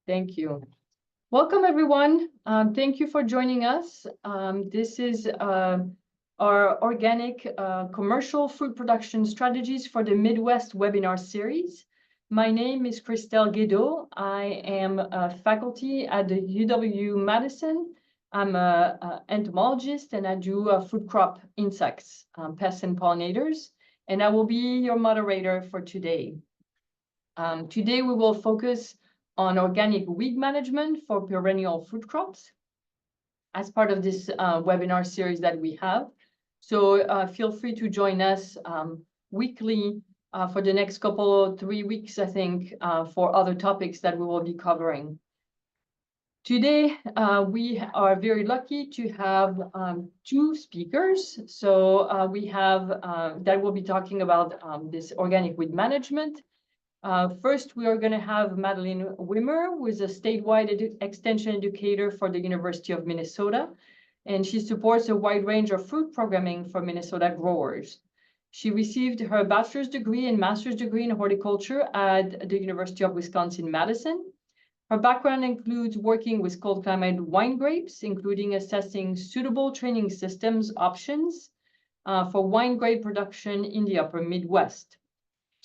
Thank you. Welcome, everyone. Thank you for joining us. This is our organic commercial food production strategies for the Midwest webinar series. My name is Christelle Guédot. I am a faculty at the UW-Madison. I'm an entomologist, and I do food crop insects, pests and pollinators, and I will be your moderator for today. Today, we will focus on organic weed management for perennial food crops as part of this webinar series that we have. So feel free to join us weekly for the next 3 weeks, I think, for other topics that we will be covering. Today, we are very lucky to have two speakers. So we have that will be talking about this organic weed management. First, we are going to have Madeline Wimmer, who is a statewide extension educator for the University of Minnesota, and she supports a wide range of fruit programming for Minnesota growers. She received her bachelor's degree and master's degree in horticulture at the University of Wisconsin-Madison. Her background includes working with cold climate wine grapes, including assessing suitable training systems options for wine grape production in the upper Midwest.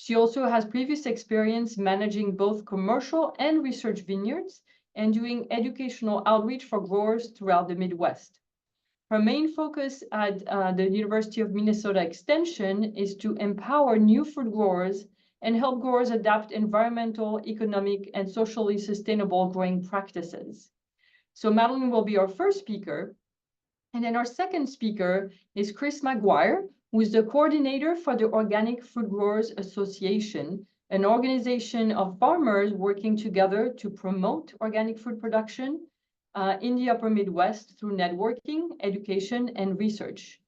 She also has previous experience managing both commercial and research vineyards and doing educational outreach for growers throughout the Midwest. Her main focus at the University of Minnesota Extension is to empower new food growers and help growers adapt environmental, economic, and socially sustainable growing practices. So Madeline will be our first speaker. And then our second speaker is Chris McGuire, who is the coordinator for the Organic Food Growers Association, an organization of farmers working together to promote organic food production in the upper Midwest through networking, education, and research.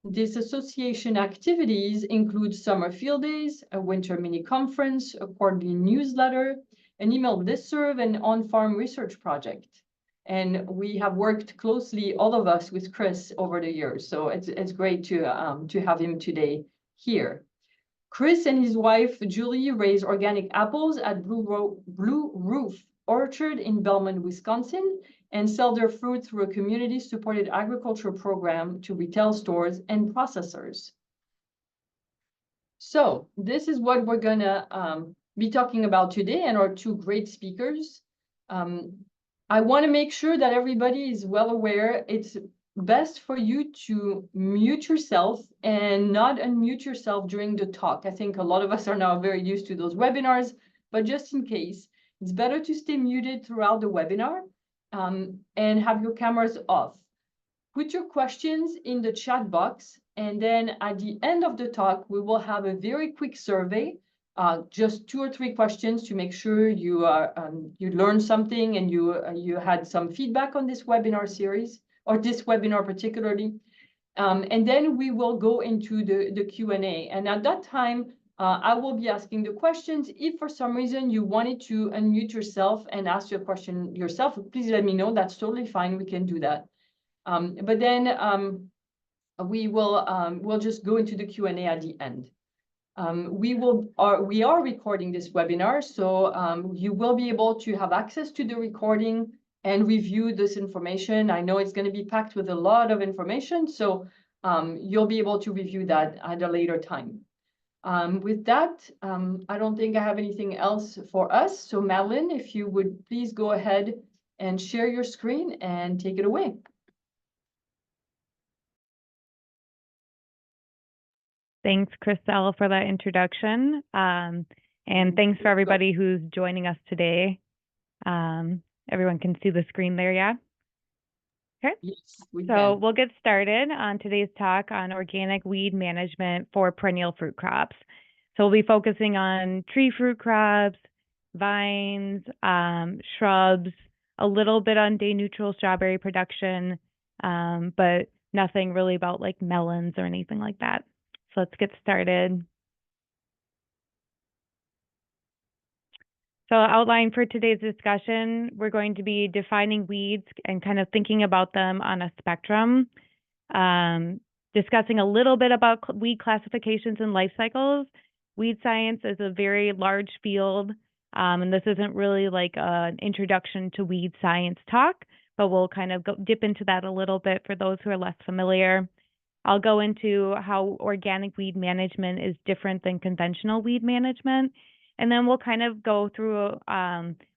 This association activities include summer field days, a winter mini conference, a quarterly newsletter, an email listserv, and on-farm research project. And we have worked closely, all of us, with Chris over the years. So it's great to have him today here. Chris and his wife, Julie, raise organic apples at Blue Roof Orchard in Belmont, Wisconsin, and sell their fruit through a community-supported agriculture program to retail stores and processors. So this is what we're gonna be talking about today, and our two great speakers. I want to make sure that everybody is well aware it's best for you to mute yourself and not unmute yourself during the talk. I think a lot of us are now very used to those webinars, but just in case, it's better to stay muted throughout the webinar and have your cameras off. Put your questions in the chat box, and then at the end of the talk, we will have a very quick survey. Just 2 or 3 questions to make sure you learned something and you had some feedback on this webinar series, or this webinar particularly. And then we will go into the Q&A. And at that time, I will be asking the questions. If for some reason you wanted to unmute yourself and ask your question yourself, please let me know. That's totally fine. We can do that. But then we'll just go into the Q&A at the end. We are recording this webinar, so you will be able to have access to the recording and review this information. I know it's going to be packed with a lot of information, so you'll be able to review that at a later time. With that, I don't think I have anything else for us. So Madeline, if you would please go ahead and share your screen and take it away. Thanks, Christelle, for that introduction. And thanks for everybody who's joining us today. Everyone can see the screen there, yeah? Okay. Yes, so we'll get started on today's talk on organic weed management for perennial fruit crops. So we'll be focusing on tree fruit crops, vines, shrubs, a little bit on day neutral strawberry production, but nothing really about like melons or anything like that. So let's get started. So outline for today's discussion, we're going to be defining weeds and kind of thinking about them on a spectrum, discussing a little bit about weed classifications and life cycles. Weed science is a very large field And this isn't really like an introduction to weed science talk, but we'll kind of dip into that a little bit for those who are less familiar. I'll go into how organic weed management is different than conventional weed management. And then we'll kind of go through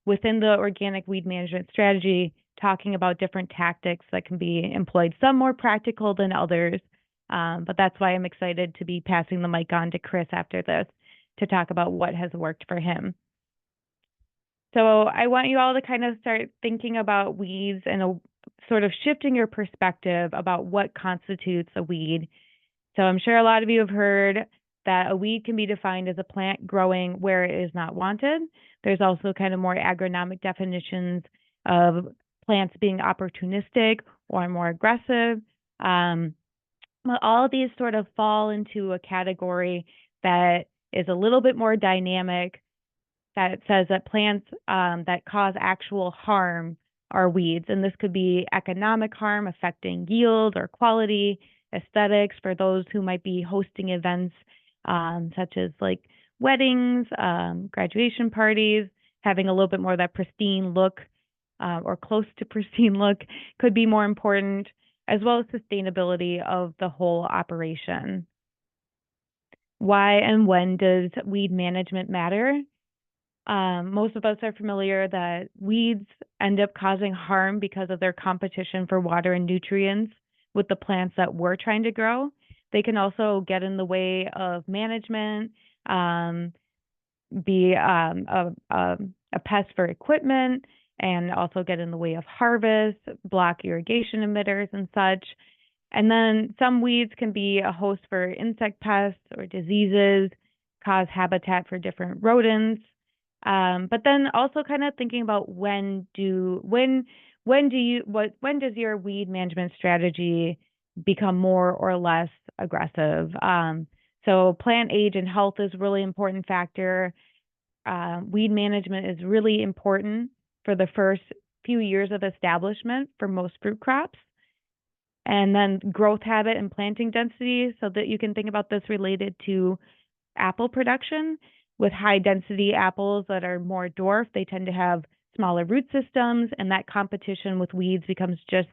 within the organic weed management strategy, talking about different tactics that can be employed, some more practical than others. But that's why I'm excited to be passing the mic on to Chris after this to talk about what has worked for him. So I want you all to kind of start thinking about weeds and sort of shifting your perspective about what constitutes a weed. So I'm sure a lot of you have heard that a weed can be defined as a plant growing where it is not wanted. There's also kind of more agronomic definitions of plants being opportunistic or more aggressive. But all of these sort of fall into a category that is a little bit more dynamic, that says that plants that cause actual harm are weeds. And this could be economic harm affecting yield or quality, aesthetics for those who might be hosting events such as like weddings, graduation parties, having a little bit more of that pristine look or close to pristine look could be more important, as well as sustainability of the whole operation. Why and when does weed management matter? Most of us are familiar that weeds end up causing harm because of their competition for water and nutrients with the plants that we're trying to grow. They can also get in the way of management, be a pest for equipment, and also get in the way of harvest, block irrigation emitters and such. And then some weeds can be a host for insect pests or diseases, cause habitat for different rodents. But then also kind of thinking about when does your weed management strategy become more or less aggressive? So plant age and health is a really important factor. Weed management is really important for the first few years of establishment for most fruit crops. And then growth habit and planting density, so that you can think about this related to apple production. With high density apples that are more dwarf, they tend to have smaller root systems, and that competition with weeds becomes just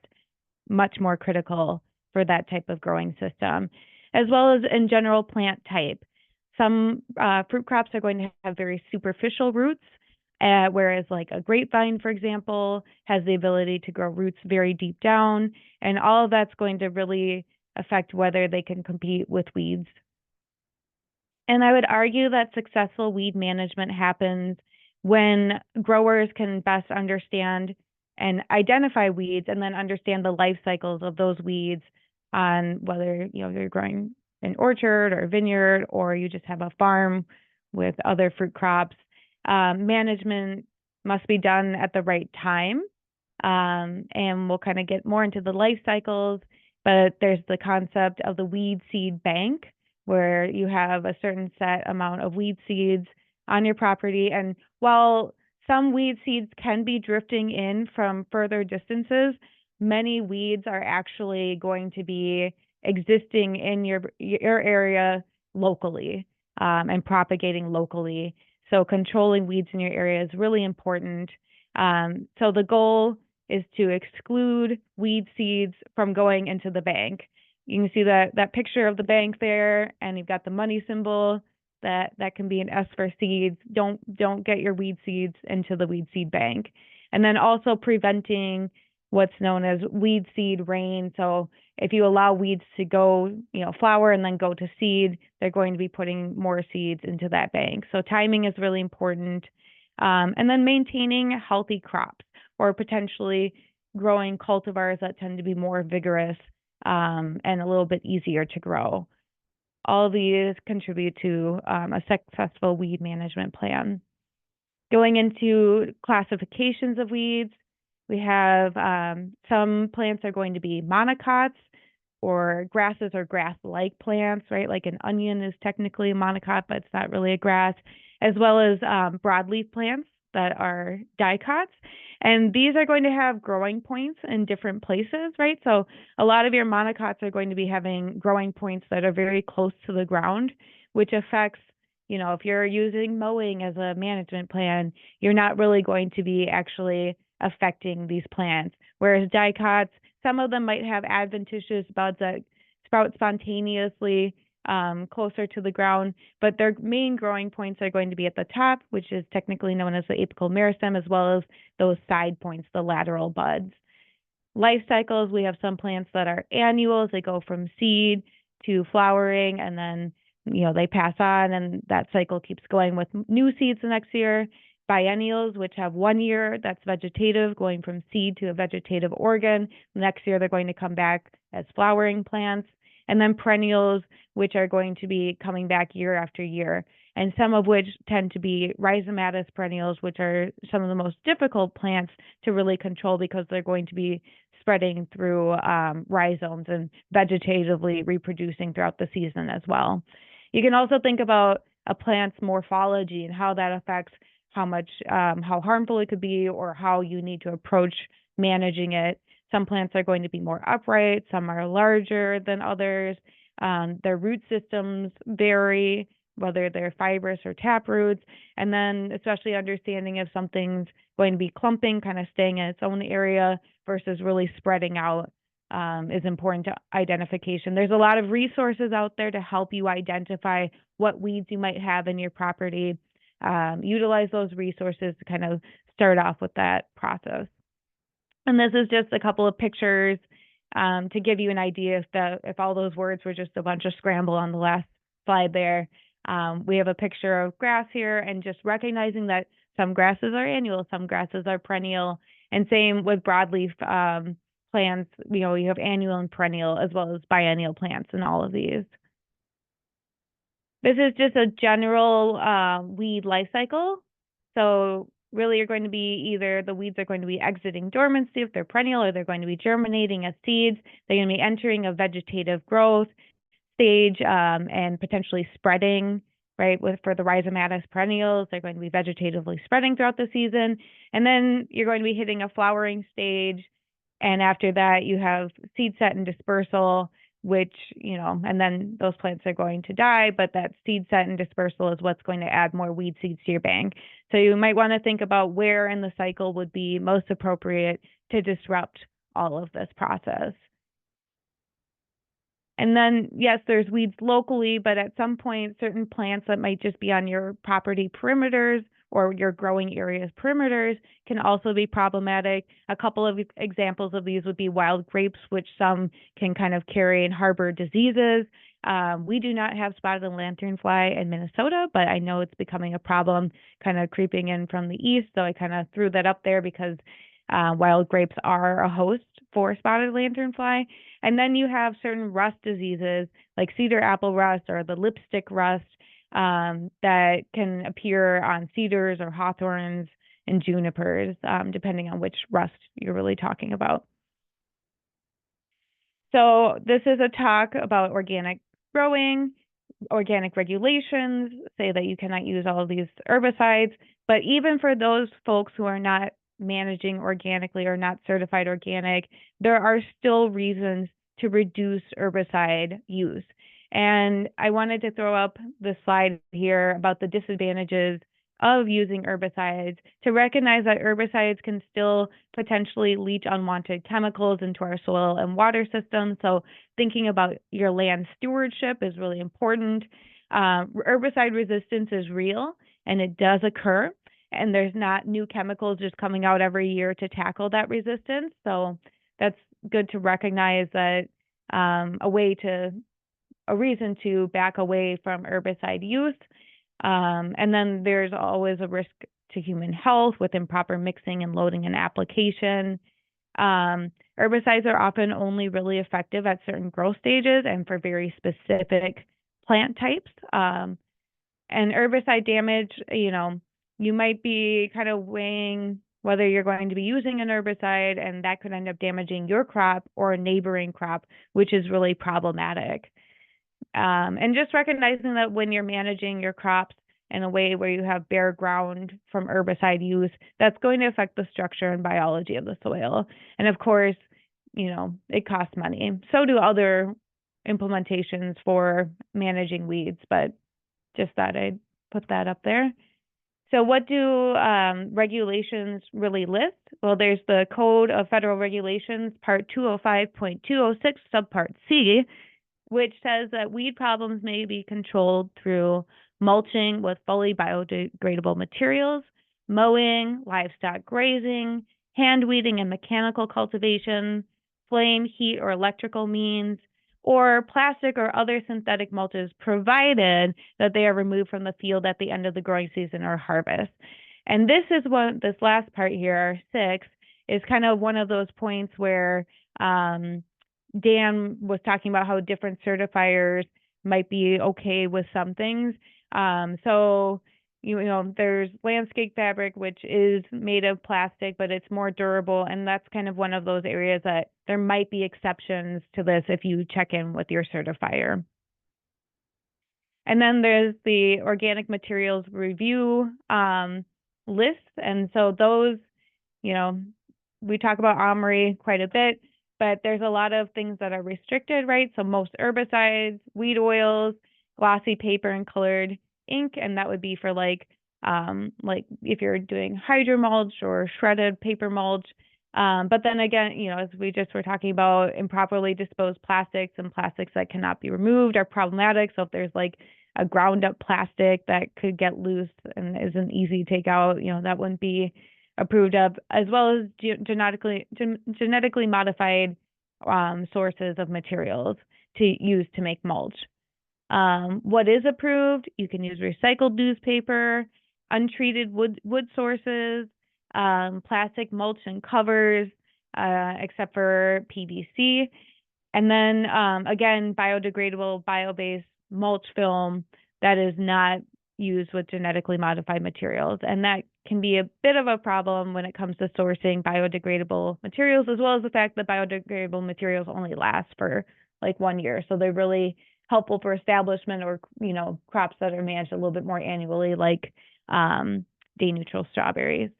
much more critical for that type of growing system, as well as in general plant type. Some fruit crops are going to have very superficial roots, whereas like a grapevine, for example, has the ability to grow roots very deep down, and all of that's going to really affect whether they can compete with weeds. And I would argue that successful weed management happens when growers can best understand and identify weeds, and then understand the life cycles of those weeds on whether you're growing an orchard or a vineyard, or you just have a farm with other fruit crops. Management must be done at the right time, and we'll kind of get more into the life cycles, but there's the concept of the weed seed bank, where you have a certain set amount of weed seeds on your property. And while some weed seeds can be drifting in from further distances, many weeds are actually going to be existing in your area locally and propagating locally. So controlling weeds in your area is really important. So the goal is to exclude weed seeds from going into the bank. You can see that picture of the bank there, and you've got the money symbol. That can be an S for seeds. Don't get your weed seeds into the weed seed bank. And then also preventing what's known as weed seed rain. So if you allow weeds to go, flower and then go to seed, they're going to be putting more seeds into that bank. So timing is really important. And then maintaining healthy crops, or potentially growing cultivars that tend to be more vigorous and a little bit easier to grow. All of these contribute to a successful weed management plan. Going into classifications of weeds, we have some plants are going to be monocots, or grasses or grass-like plants, right? Like an onion is technically a monocot, but it's not really a grass, as well as broadleaf plants that are dicots. And these are going to have growing points in different places, right? So a lot of your monocots are going to be having growing points that are very close to the ground, which affects you know, if you're using mowing as a management plan, you're not really going to be actually affecting these plants. Whereas dicots, some of them might have adventitious buds that sprout spontaneously closer to the ground, but their main growing points are going to be at the top, which is technically known as the apical meristem, as well as those side points, the lateral buds. Life cycles, we have some plants that are annuals. They go from seed to flowering, and then, you know, they pass on, and that cycle keeps going with new seeds the next year. Biennials, which have 1 year, that's vegetative, going from seed to a vegetative organ. Next year, they're going to come back as flowering plants. And then perennials, which are going to be coming back year after year, and some of which tend to be rhizomatous perennials, which are some of the most difficult plants to really control because they're going to be spreading through rhizomes and vegetatively reproducing throughout the season as well. You can also think about a plant's morphology and how that affects how much, how harmful it could be, or how you need to approach managing it. Some plants are going to be more upright, some are larger than others. Their root systems vary, whether they're fibrous or tap roots. And then especially understanding if something's going to be clumping, kind of staying in its own area versus really spreading out is important to identification. There's a lot of resources out there to help you identify what weeds you might have in your property. Utilize those resources to kind of start off with that process. And this is just a couple of pictures to give you an idea if all those words were just a bunch of scramble on the last slide there. We have a picture of grass here, and just recognizing that some grasses are annual, some grasses are perennial, and same with broadleaf plants. You know, you have annual and perennial as well as biennial plants in all of these. This is just a general weed life cycle. So really you're going to be either the weeds are going to be exiting dormancy if they're perennial, or they're going to be germinating as seeds. They're going to be entering a vegetative growth stage and potentially spreading, right? For the rhizomatous perennials, they're going to be vegetatively spreading throughout the season. And then you're going to be hitting a flowering stage. And after that, you have seed set and dispersal, which, you know, and then those plants are going to die, but that seed set and dispersal is what's going to add more weed seeds to your bank. So you might want to think about where in the cycle would be most appropriate to disrupt all of this process. And then, yes, there's weeds locally, but at some point, certain plants that might just be on your property perimeters or your growing area's perimeters can also be problematic. A couple of examples of these would be wild grapes, which some can kind of carry and harbor diseases. We do not have spotted lanternfly in Minnesota, but I know it's becoming a problem kind of creeping in from the east. So I kind of threw that up there because wild grapes are a host for spotted lanternfly. And then you have certain rust diseases like cedar apple rust or the lipstick rust that can appear on cedars or hawthorns and junipers, depending on which rust you're really talking about. So this is a talk about organic growing, organic regulations, say that you cannot use all of these herbicides, but even for those folks who are not managing organically or not certified organic, there are still reasons to reduce herbicide use. And I wanted to throw up the slide here about the disadvantages of using herbicides, to recognize that herbicides can still potentially leach unwanted chemicals into our soil and water systems. So thinking about your land stewardship is really important. Herbicide resistance is real and it does occur, and there's not new chemicals just coming out every year to tackle that resistance. So that's good to recognize that a reason to back away from herbicide use. And then there's always a risk to human health with improper mixing and loading and application. Herbicides are often only really effective at certain growth stages and for very specific plant types. And herbicide damage, you know, you might be kind of weighing whether you're going to be using an herbicide, and that could end up damaging your crop or a neighboring crop, which is really problematic. And just recognizing that when you're managing your crops in a way where you have bare ground from herbicide use, that's going to affect the structure and biology of the soil. And of course, you know, it costs money. So do other implementations for managing weeds, but just thought I'd put that up there. So what do regulations really list? Well, there's the Code of Federal Regulations, Part 205.206, Subpart C, which says that weed problems may be controlled through mulching with fully biodegradable materials, mowing, livestock grazing, hand weeding and mechanical cultivation, flame, heat, or electrical means, or plastic or other synthetic mulches, provided that they are removed from the field at the end of the growing season or harvest. And this last part here, 6, is kind of one of those points where Dan was talking about how different certifiers might be okay with some things. So there's landscape fabric, which is made of plastic, but it's more durable. And that's kind of one of those areas that there might be exceptions to this if you check in with your certifier. And then there's the organic materials review list. And so those, we talk about OMRI quite a bit, but there's a lot of things that are restricted, right? So most herbicides, weed oils, glossy paper and colored ink, and that would be for like if you're doing hydro mulch or shredded paper mulch. But then again, as we just were talking about, improperly disposed plastics and plastics that cannot be removed are problematic. So if there's like a ground up plastic that could get loose and isn't easy to take out, that wouldn't be approved of, as well as genetically modified sources of materials to use to make mulch. What is approved? You can use recycled newspaper, untreated wood sources, plastic mulch and covers, except for PVC. And then again, biodegradable, bio-based mulch film that is not used with genetically modified materials. And that can be a bit of a problem when it comes to sourcing biodegradable materials, as well as the fact that biodegradable materials only last for like 1 year. So they're really helpful for establishment or, crops that are managed a little bit more annually, like day neutral strawberries.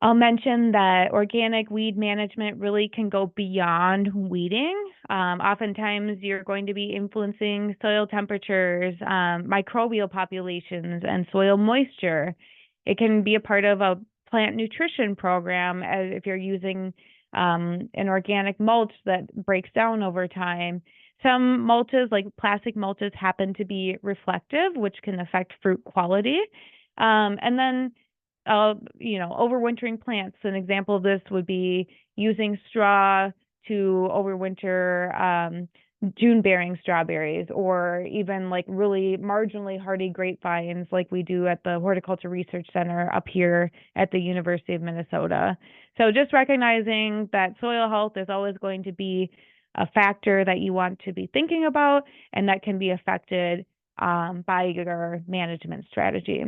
I'll mention that organic weed management really can go beyond weeding. Oftentimes you're going to be influencing soil temperatures, microbial populations, and soil moisture. It can be a part of a plant nutrition program as if you're using an organic mulch that breaks down over time. Some mulches, like plastic mulches, happen to be reflective, which can affect fruit quality. And then overwintering plants. An example of this would be using straw to overwinter June-bearing strawberries, or even like really marginally hardy grapevines like we do at the Horticulture Research Center up here at the University of Minnesota. So just recognizing that soil health is always going to be a factor that you want to be thinking about, and that can be affected by your management strategy.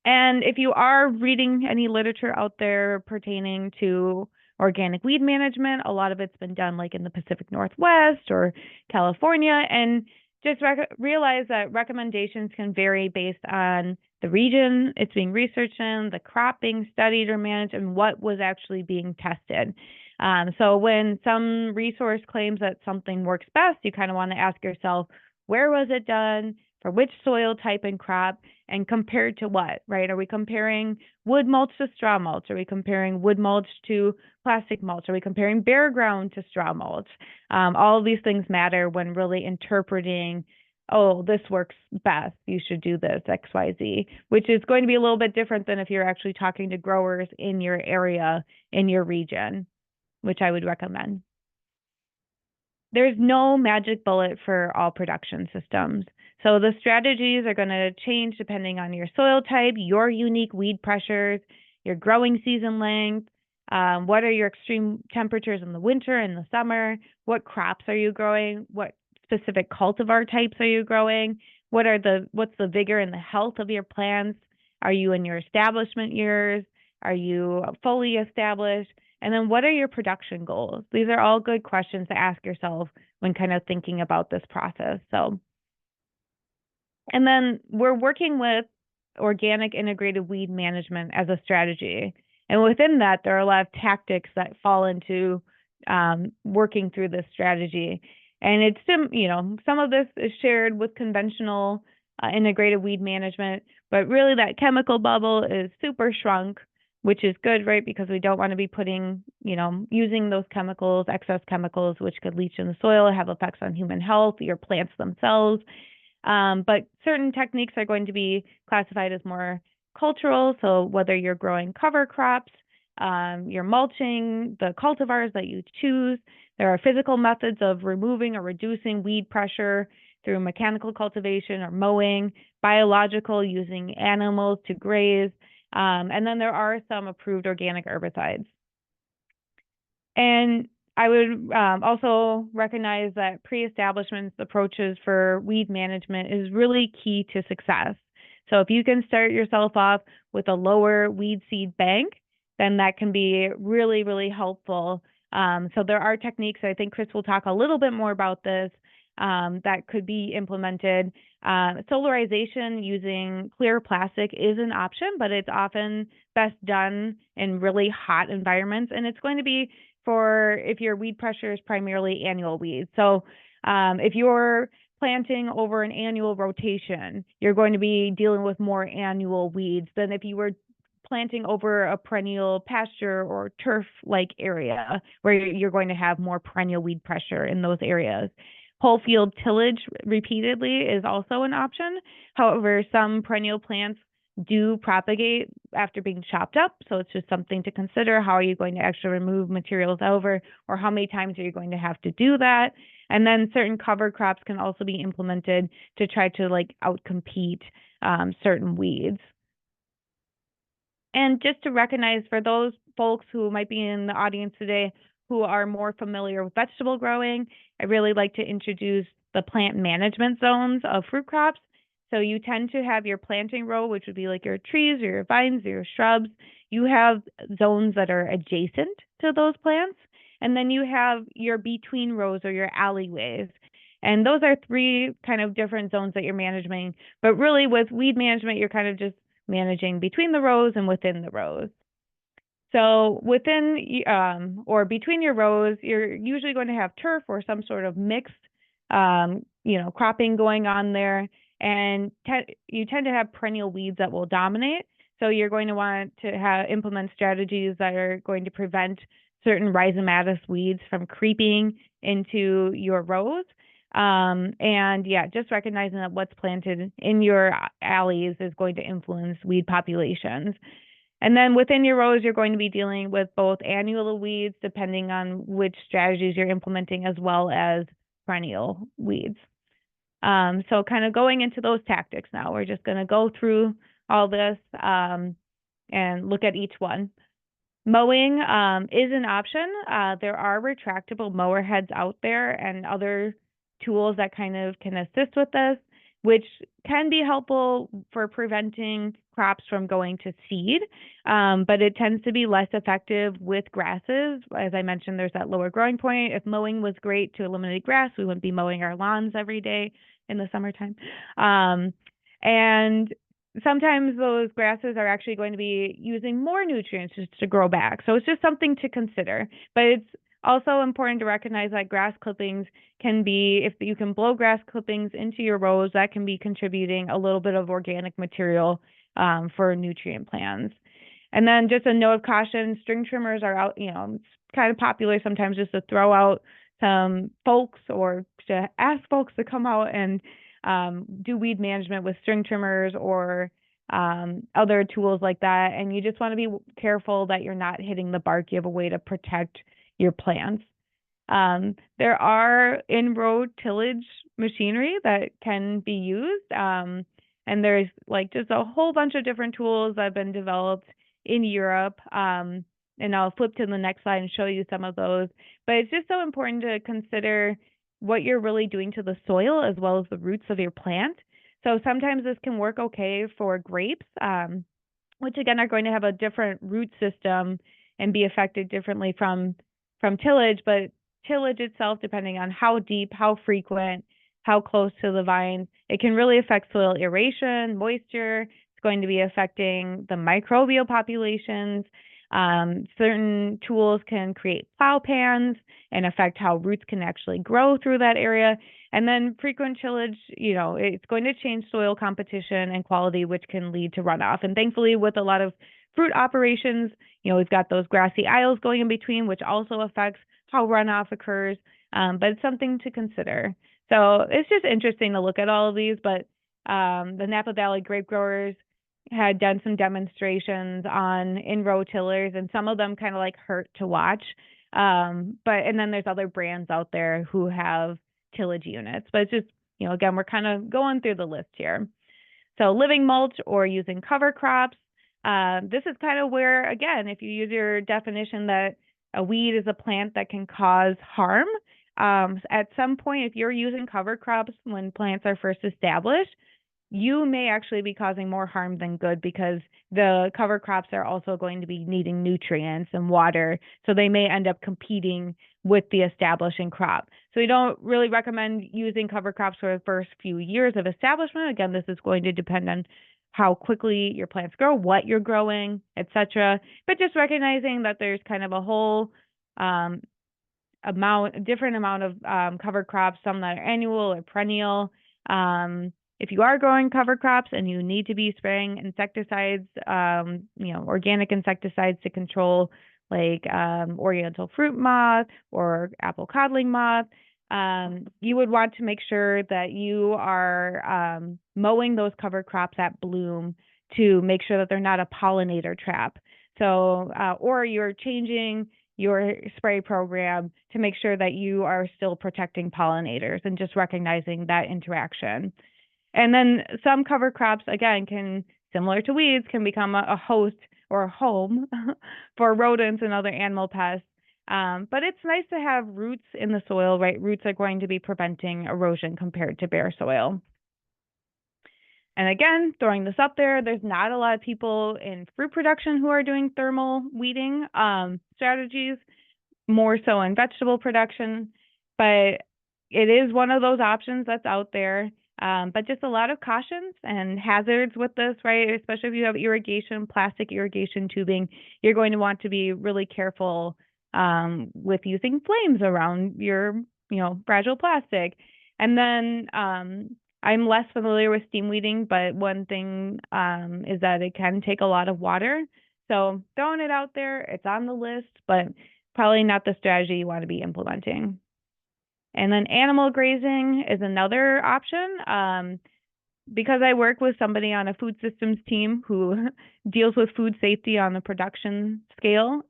And if you are reading any literature out there pertaining to organic weed management, a lot of it's been done like in the Pacific Northwest or California, and just realize that recommendations can vary based on the region it's being researched in, the crop being studied or managed, and what was actually being tested. So when some resource claims that something works best, you kind of want to ask yourself, where was it done, for which soil type and crop, and compared to what, right? Are we comparing wood mulch to straw mulch? Are we comparing wood mulch to plastic mulch? Are we comparing bare ground to straw mulch? All of these things matter when really interpreting, oh, this works best, you should do this, X, Y, Z, which is going to be a little bit different than if you're actually talking to growers in your area, in your region, which I would recommend. There's no magic bullet for all production systems. So the strategies are going to change depending on your soil type, your unique weed pressures, your growing season length, what are your extreme temperatures in the winter and the summer, what crops are you growing, what specific cultivar types are you growing, what's the vigor and the health of your plants, are you in your establishment years, are you fully established? And then what are your production goals? These are all good questions to ask yourself when kind of thinking about this process. And then we're working with organic integrated weed management as a strategy. And within that, there are a lot of tactics that fall into working through this strategy. And it's, some of this is shared with conventional integrated weed management. But really that chemical bubble is super shrunk, which is good, right? Because we don't want to be putting, using those chemicals, excess chemicals, which could leach in the soil, have effects on human health, your plants themselves. But certain techniques are going to be classified as more cultural. So whether you're growing cover crops, you're mulching, the cultivars that you choose, there are physical methods of removing or reducing weed pressure through mechanical cultivation or mowing, biological, using animals to graze, and then there are some approved organic herbicides. And I would also recognize that pre-establishment approaches for weed management is really key to success. So if you can start yourself off with a lower weed seed bank, then that can be really, really helpful. So there are techniques, I think Chris will talk a little bit more about this, that could be implemented. Solarization using clear plastic is an option, but it's often best done in really hot environments. And it's going to be for if your weed pressure is primarily annual weeds. So if you're planting over an annual rotation, you're going to be dealing with more annual weeds than if you were planting over a perennial pasture or turf-like area where you're going to have more perennial weed pressure in those areas. Whole field tillage repeatedly is also an option. However, some perennial plants do propagate after being chopped up, so it's just something to consider. How are you going to actually remove materials over, or how many times are you going to have to do that? And then certain cover crops can also be implemented to try to outcompete certain weeds. And just to recognize for those folks who might be in the audience today who are more familiar with vegetable growing, I really like to introduce the plant management zones of fruit crops. So you tend to have your planting row, which would be like your trees or your vines or your shrubs. You have zones that are adjacent to those plants. And then you have your between rows or your alleyways. And those are three kind of different zones that you're managing. But really with weed management, you're kind of just managing between the rows and within the rows. So within or between your rows, you're usually going to have turf or some sort of mixed, cropping going on there. And you tend to have perennial weeds that will dominate. So you're going to want to implement strategies that are going to prevent certain rhizomatous weeds from creeping into your rows. And yeah, just recognizing that what's planted in your alleys is going to influence weed populations. And then within your rows, you're going to be dealing with both annual weeds, depending on which strategies you're implementing, as well as perennial weeds. So kind of going into those tactics now, we're just going to go through all this and look at each one. Mowing is an option. There are retractable mower heads out there and other tools that kind of can assist with this, which can be helpful for preventing crops from going to seed, but it tends to be less effective with grasses. As I mentioned, there's that lower growing point. If mowing was great to eliminate grass, we wouldn't be mowing our lawns every day in the summertime. And sometimes those grasses are actually going to be using more nutrients just to grow back. So it's just something to consider. But it's also important to recognize that grass clippings can be, if you can blow grass clippings into your rows, that can be contributing a little bit of organic material for nutrient plants. And then just a note of caution, string trimmers are out, it's kind of popular sometimes just to throw out some folks or to ask folks to come out and do weed management with string trimmers or other tools like that. And you just want to be careful that you're not hitting the bark. You have a way to protect your plants. There are in-row tillage machinery that can be used. And there's just a whole bunch of different tools that have been developed in Europe. And I'll flip to the next slide and show you some of those. But it's just so important to consider what you're really doing to the soil as well as the roots of your plant. So sometimes this can work okay for grapes, which again are going to have a different root system and be affected differently from tillage. But tillage itself, depending on how deep, how frequent, how close to the vines, it can really affect soil aeration, moisture. It's going to be affecting the microbial populations. Certain tools can create plow pans and affect how roots can actually grow through that area. And then frequent tillage, it's going to change soil competition and quality, which can lead to runoff. And thankfully, with a lot of fruit operations, we've got those grassy aisles going in between, which also affects how runoff occurs. But it's something to consider. So it's just interesting to look at all of these, but the Napa Valley grape growers had done some demonstrations on in-row tillers, and some of them kind of like hurt to watch. And then there's other brands out there who have tillage units, but it's just, again, we're kind of going through the list here. So living mulch or using cover crops. This is kind of where, again, if you use your definition that a weed is a plant that can cause harm, at some point, if you're using cover crops when plants are first established, you may actually be causing more harm than good, because the cover crops are also going to be needing nutrients and water. So they may end up competing with the establishing crop. So we don't really recommend using cover crops for the first few years of establishment. Again, this is going to depend on how quickly your plants grow, what you're growing, etc. But just recognizing that there's kind of a whole different amount of cover crops, some that are annual or perennial. If you are growing cover crops and you need to be spraying insecticides, organic insecticides to control like oriental fruit moth or apple codling moth, you would want to make sure that you are mowing those cover crops at bloom to make sure that they're not a pollinator trap. So, or you're changing your spray program to make sure that you are still protecting pollinators, and just recognizing that interaction. And then some cover crops, again, similar to weeds, can become a host or a home for rodents and other animal pests. But it's nice to have roots in the soil, right? Roots are going to be preventing erosion compared to bare soil. And again, throwing this up there's not a lot of people in fruit production who are doing thermal weeding strategies, more so in vegetable production. But it is one of those options that's out there. But just a lot of cautions and hazards with this, right? Especially if you have irrigation, plastic irrigation tubing, you're going to want to be really careful with using flames around your, fragile plastic. And then I'm less familiar with steam weeding, but one thing is that it can take a lot of water. So throwing it out there, it's on the list, but probably not the strategy you want to be implementing. And then animal grazing is another option. Because I work with somebody on a food systems team who deals with food safety on the production scale,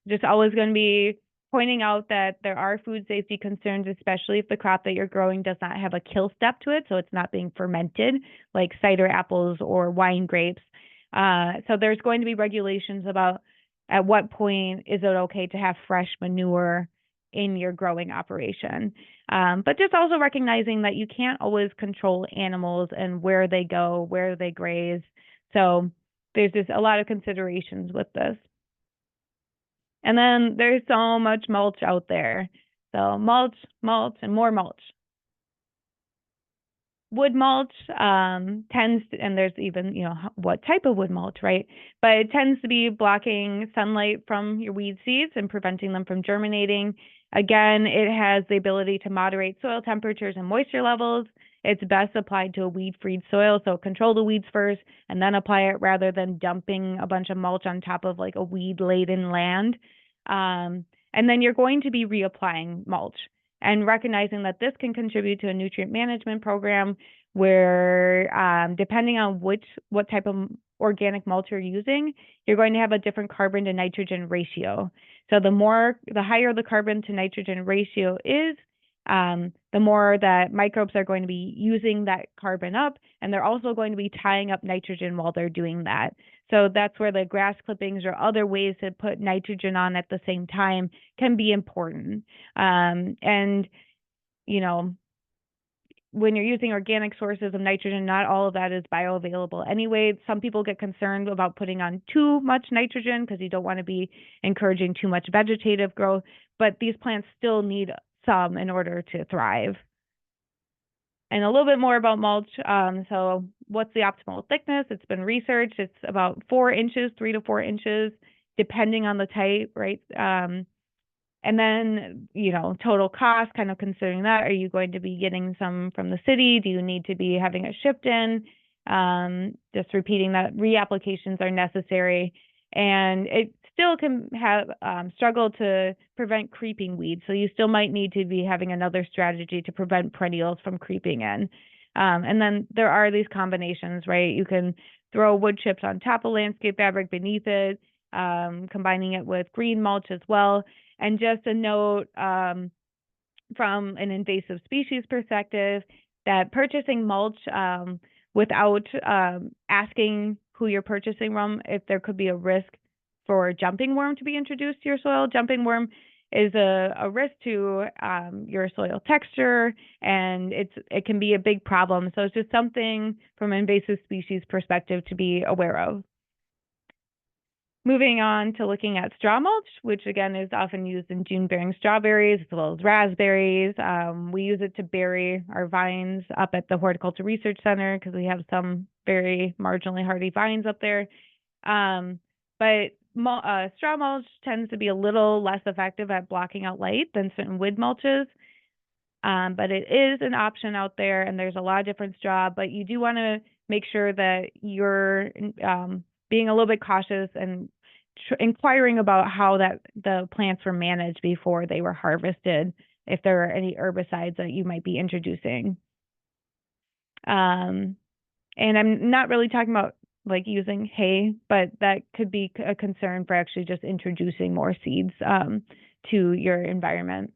just always going to be pointing out that there are food safety concerns, especially if the crop that you're growing does not have a kill step to it, so it's not being fermented like cider apples or wine grapes. So there's going to be regulations about at what point is it okay to have fresh manure in your growing operation. But just also recognizing that you can't always control animals and where they go, where they graze. So there's just a lot of considerations with this. And then there's so much mulch out there. So mulch, and more mulch. Wood mulch tends to, and there's even, what type of wood mulch, right? But it tends to be blocking sunlight from your weed seeds and preventing them from germinating. Again, it has the ability to moderate soil temperatures and moisture levels. It's best applied to a weed-free soil, so control the weeds first and then apply it rather than dumping a bunch of mulch on top of like a weed-laden land. And then you're going to be reapplying mulch and recognizing that this can contribute to a nutrient management program where depending on what type of organic mulch you're using, you're going to have a different carbon to nitrogen ratio. So the higher the carbon to nitrogen ratio is, the more that microbes are going to be using that carbon up, and they're also going to be tying up nitrogen while they're doing that. So that's where the grass clippings or other ways to put nitrogen on at the same time can be important. And, when you're using organic sources of nitrogen, not all of that is bioavailable anyway. Some people get concerned about putting on too much nitrogen because you don't want to be encouraging too much vegetative growth, but these plants still need some in order to thrive. And a little bit more about mulch. So what's the optimal thickness? It's been researched. It's about 4 inches, 3 to 4 inches depending on the type, right? And then, total cost, kind of considering that. Are you going to be getting some from the city? Do you need to be having it shipped in? Just repeating that reapplications are necessary. And it still can have struggle to prevent creeping weeds. So you still might need to be having another strategy to prevent perennials from creeping in. And then there are these combinations, right? You can throw wood chips on top of landscape fabric beneath it, combining it with green mulch as well. And just a note from an invasive species perspective that purchasing mulch without asking who you're purchasing from if there could be a risk for jumping worm to be introduced to your soil. Jumping worm is a risk to your soil texture, and it can be a big problem. So it's just something from an invasive species perspective to be aware of. Moving on to looking at straw mulch, which again is often used in June-bearing strawberries as well as raspberries. We use it to bury our vines up at the Horticulture Research Center because we have some very marginally hardy vines up there. But straw mulch tends to be a little less effective at blocking out light than certain wood mulches. But it is an option out there, and there's a lot of different straw, but you do want to make sure that you're being a little bit cautious and inquiring about how the plants were managed before they were harvested, if there are any herbicides that you might be introducing. And I'm not really talking about like using hay, but that could be a concern for actually just introducing more seeds to your environment.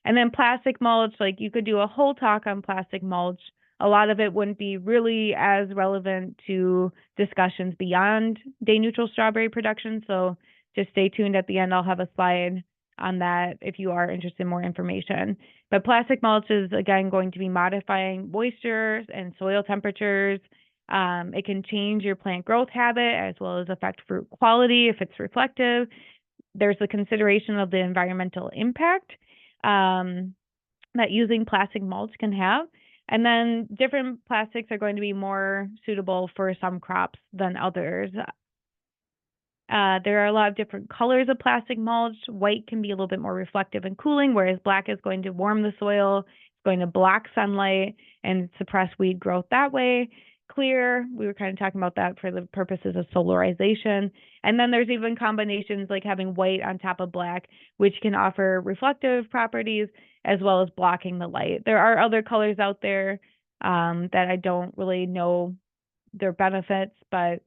And then plastic mulch, like you could do a whole talk on plastic mulch. A lot of it wouldn't be really as relevant to discussions beyond day neutral strawberry production. So just stay tuned at the end. I'll have a slide on that if you are interested in more information. But plastic mulch is, again, going to be modifying moisture and soil temperatures. It can change your plant growth habit as well as affect fruit quality if it's reflective. There's the consideration of the environmental impact that using plastic mulch can have. And then different plastics are going to be more suitable for some crops than others. There are a lot of different colors of plastic mulch. White can be a little bit more reflective and cooling, whereas black is going to warm the soil, it's going to block sunlight and suppress weed growth that way. Clear, we were kind of talking about that for the purposes of solarization. And then there's even combinations like having white on top of black, which can offer reflective properties as well as blocking the light. There are other colors out there that I don't really know their benefits, but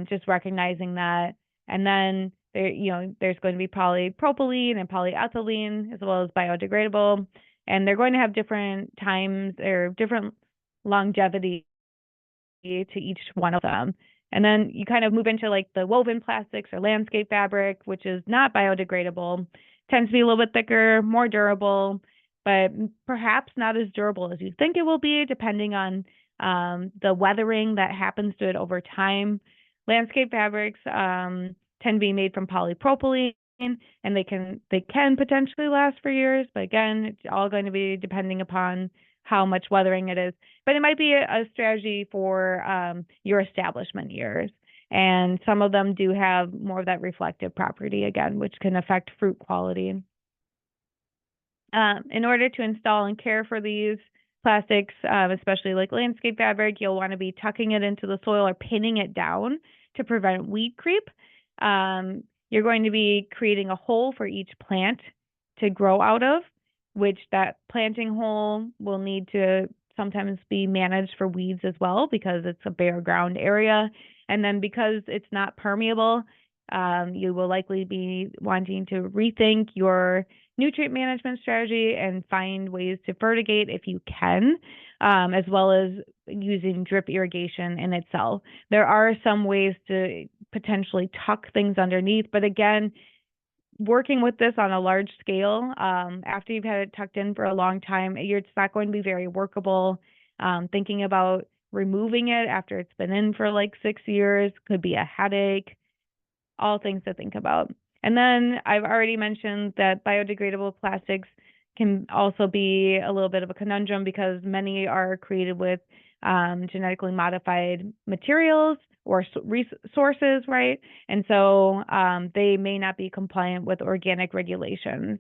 just recognizing that. And then there's going to be polypropylene and polyethylene as well as biodegradable, and they're going to have different times or different longevity to each one of them. And then you kind of move into like the woven plastics or landscape fabric, which is not biodegradable, tends to be a little bit thicker, more durable, but perhaps not as durable as you think it will be, depending on the weathering that happens to it over time. Landscape fabrics tend to be made from polypropylene, and they can potentially last for years, but again, it's all going to be depending upon how much weathering it is. But it might be a strategy for your establishment years. And some of them do have more of that reflective property again, which can affect fruit quality. In order to install and care for these plastics, especially like landscape fabric, you'll want to be tucking it into the soil or pinning it down to prevent weed creep. You're going to be creating a hole for each plant to grow out of, which that planting hole will need to sometimes be managed for weeds as well because it's a bare ground area. And then because it's not permeable, you will likely be wanting to rethink your nutrient management strategy and find ways to fertigate if you can, as well as using drip irrigation in itself. There are some ways to potentially tuck things underneath, but again, working with this on a large scale, after you've had it tucked in for a long time, it's not going to be very workable. Thinking about removing it after it's been in for like 6 years could be a headache, all things to think about. And then I've already mentioned that biodegradable plastics can also be a little bit of a conundrum because many are created with genetically modified materials or resources, right? And so they may not be compliant with organic regulations.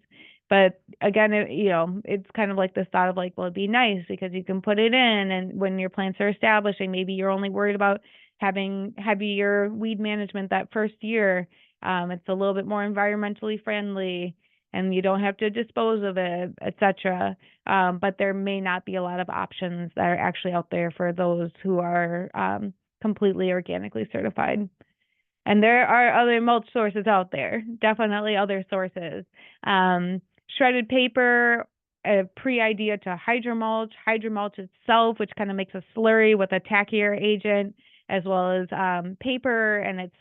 But again, it's kind of like this thought of like, well, it'd be nice because you can put it in, and when your plants are establishing, maybe you're only worried about having heavier weed management that first year. It's a little bit more environmentally friendly, and you don't have to dispose of it, etc. But there may not be a lot of options that are actually out there for those who are completely organically certified. And there are other mulch sources out there, definitely other sources. Shredded paper, a pre-idea to hydromulch itself, which kind of makes a slurry with a tackier agent, as well as paper, and it's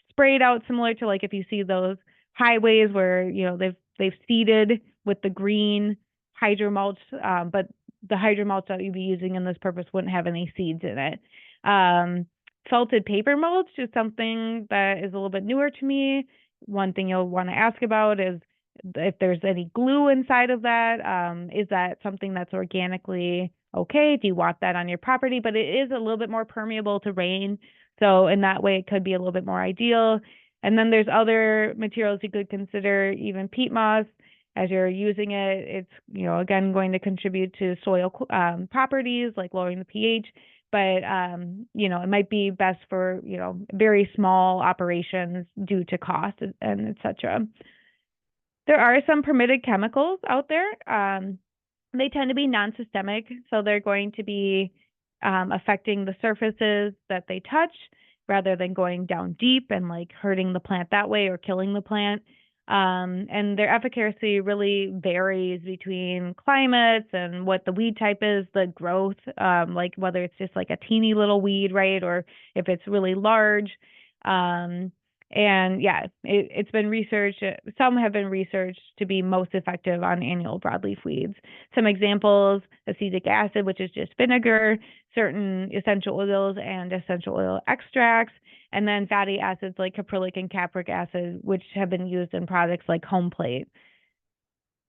sprayed out similar to like if you see those highways where they've seeded with the green hydromulch, but the hydromulch that you'd be using in this purpose wouldn't have any seeds in it. Felted paper mulch is something that is a little bit newer to me. One thing you'll want to ask about is if there's any glue inside of that. Is that something that's organically okay? Do you want that on your property? But it is a little bit more permeable to rain. So in that way, it could be a little bit more ideal. And then there's other materials you could consider, even peat moss. As you're using it, it's, again, going to contribute to soil properties like lowering the pH. But, it might be best for, very small operations due to cost and et cetera. There are some permitted chemicals out there. They tend to be non-systemic, so they're going to be affecting the surfaces that they touch rather than going down deep and like hurting the plant that way or killing the plant. And their efficacy really varies between climates and what the weed type is, the growth, like whether it's just like a teeny little weed, right? Or if it's really large. And yeah, it's been researched, some have been researched to be most effective on annual broadleaf weeds. Some examples: acetic acid, which is just vinegar, certain essential oils and essential oil extracts, and then fatty acids like caprylic and capric acid, which have been used in products like home plate.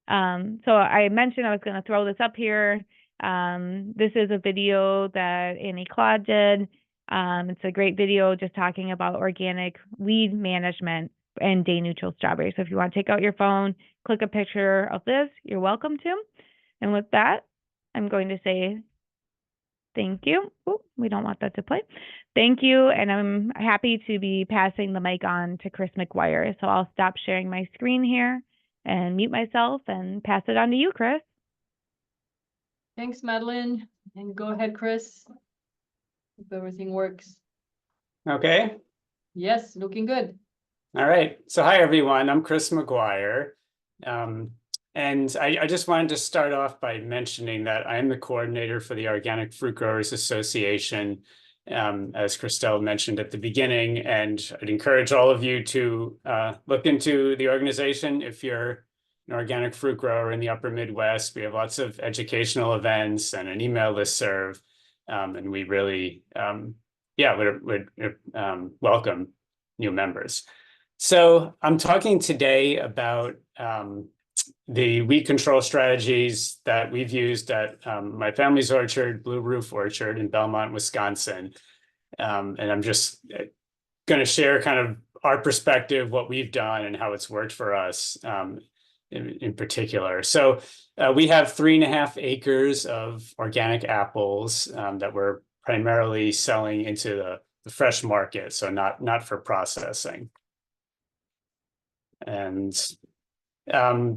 So I mentioned I was going to throw this up here. This is a video that Annie Claude did. It's a great video just talking about organic weed management and day neutral strawberries. So if you want to take out your phone, click a picture of this, you're welcome to. And with that, I'm going to say thank you. Oh, we don't want that to play. Thank you. And I'm happy to be passing the mic on to Chris McGuire. So I'll stop sharing my screen here and mute myself and pass it on to you, Chris. Thanks, Madeline. And go ahead, Chris. If everything works. Okay. Yes, looking good. All right. So hi, everyone. I'm Chris McGuire. And I just wanted to start off by mentioning that I am the coordinator for the Organic Fruit Growers Association, as Christelle mentioned at the beginning. And I'd encourage all of you to look into the organization if you're an organic fruit grower in the upper Midwest. We have lots of educational events and an email listserv. And we really, would welcome new members. So I'm talking today about the weed control strategies that we've used at my family's orchard, Blue Roof Orchard in Belmont, Wisconsin. And I'm just going to share kind of our perspective, what we've done and how it's worked for us in particular. So we have 3.5 acres of organic apples that we're primarily selling into the fresh market, so not for processing. And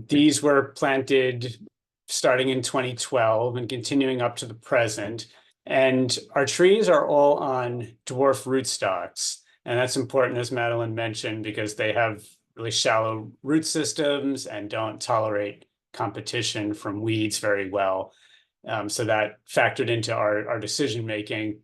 these were planted starting in 2012 and continuing up to the present. And our trees are all on dwarf rootstocks. And that's important, as Madeline mentioned, because they have really shallow root systems and don't tolerate competition from weeds very well. So that factored into our decision-making.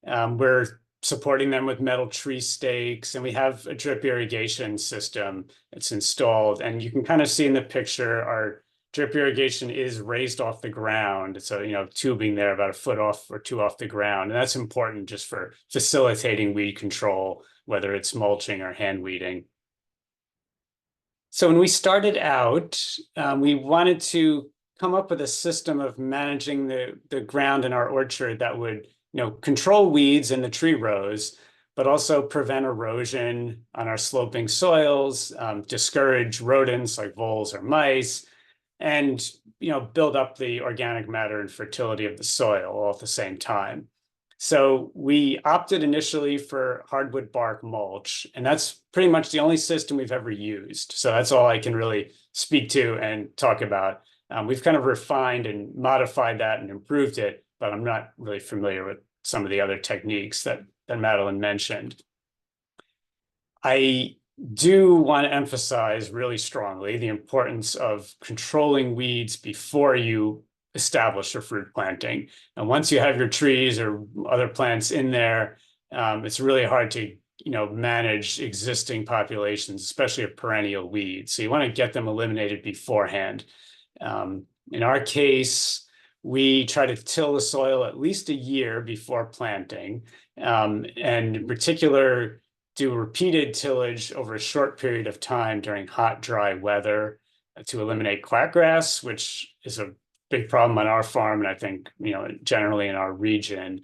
We're supporting them with metal tree stakes, and we have a drip irrigation system that's installed. And you can kind of see in the picture, our drip irrigation is raised off the ground. So, tubing there about 1 foot off or 2 off the ground. And that's important just for facilitating weed control, whether it's mulching or hand weeding. So when we started out, we wanted to come up with a system of managing the ground in our orchard that would, control weeds in the tree rows, but also prevent erosion on our sloping soils, discourage rodents like voles or mice, and build up the organic matter and fertility of the soil all at the same time. So we opted initially for hardwood bark mulch, and that's pretty much the only system we've ever used. So that's all I can really speak to and talk about. We've kind of refined and modified that and improved it, but I'm not really familiar with some of the other techniques that Madeline mentioned. I do want to emphasize really strongly the importance of controlling weeds before you establish a fruit planting. And once you have your trees or other plants in there, it's really hard to manage existing populations, especially of perennial weeds. So you want to get them eliminated beforehand. In our case, we try to till the soil at least a year before planting, and in particular, do repeated tillage over a short period of time during hot, dry weather to eliminate quackgrass, which is a big problem on our farm, and I think generally in our region.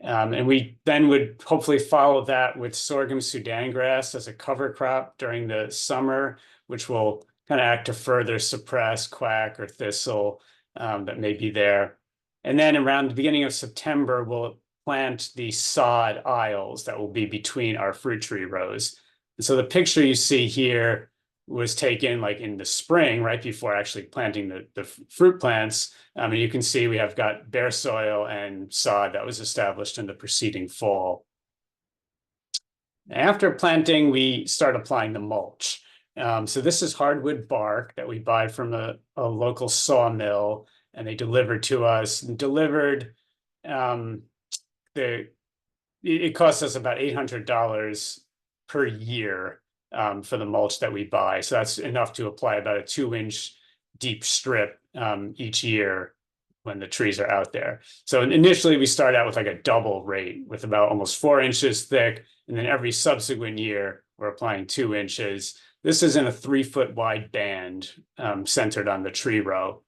And we then would hopefully follow that with sorghum Sudan grass as a cover crop during the summer, which will kind of act to further suppress quack or thistle that may be there. And then around the beginning of September, we'll plant the sod aisles that will be between our fruit tree rows. And so the picture you see here was taken like in the spring, right before actually planting the fruit plants. And you can see we have got bare soil and sod that was established in the preceding fall. After planting, we start applying the mulch. So this is hardwood bark that we buy from a local sawmill, and they deliver to us. And delivered, it costs us about $800 per year for the mulch that we buy. So that's enough to apply about a 2-inch deep strip each year when the trees are out there. So initially we start out with like a double rate with about almost 4 inches thick. And then every subsequent year, we're applying 2 inches. This is in a 3-foot wide band centered on the tree row.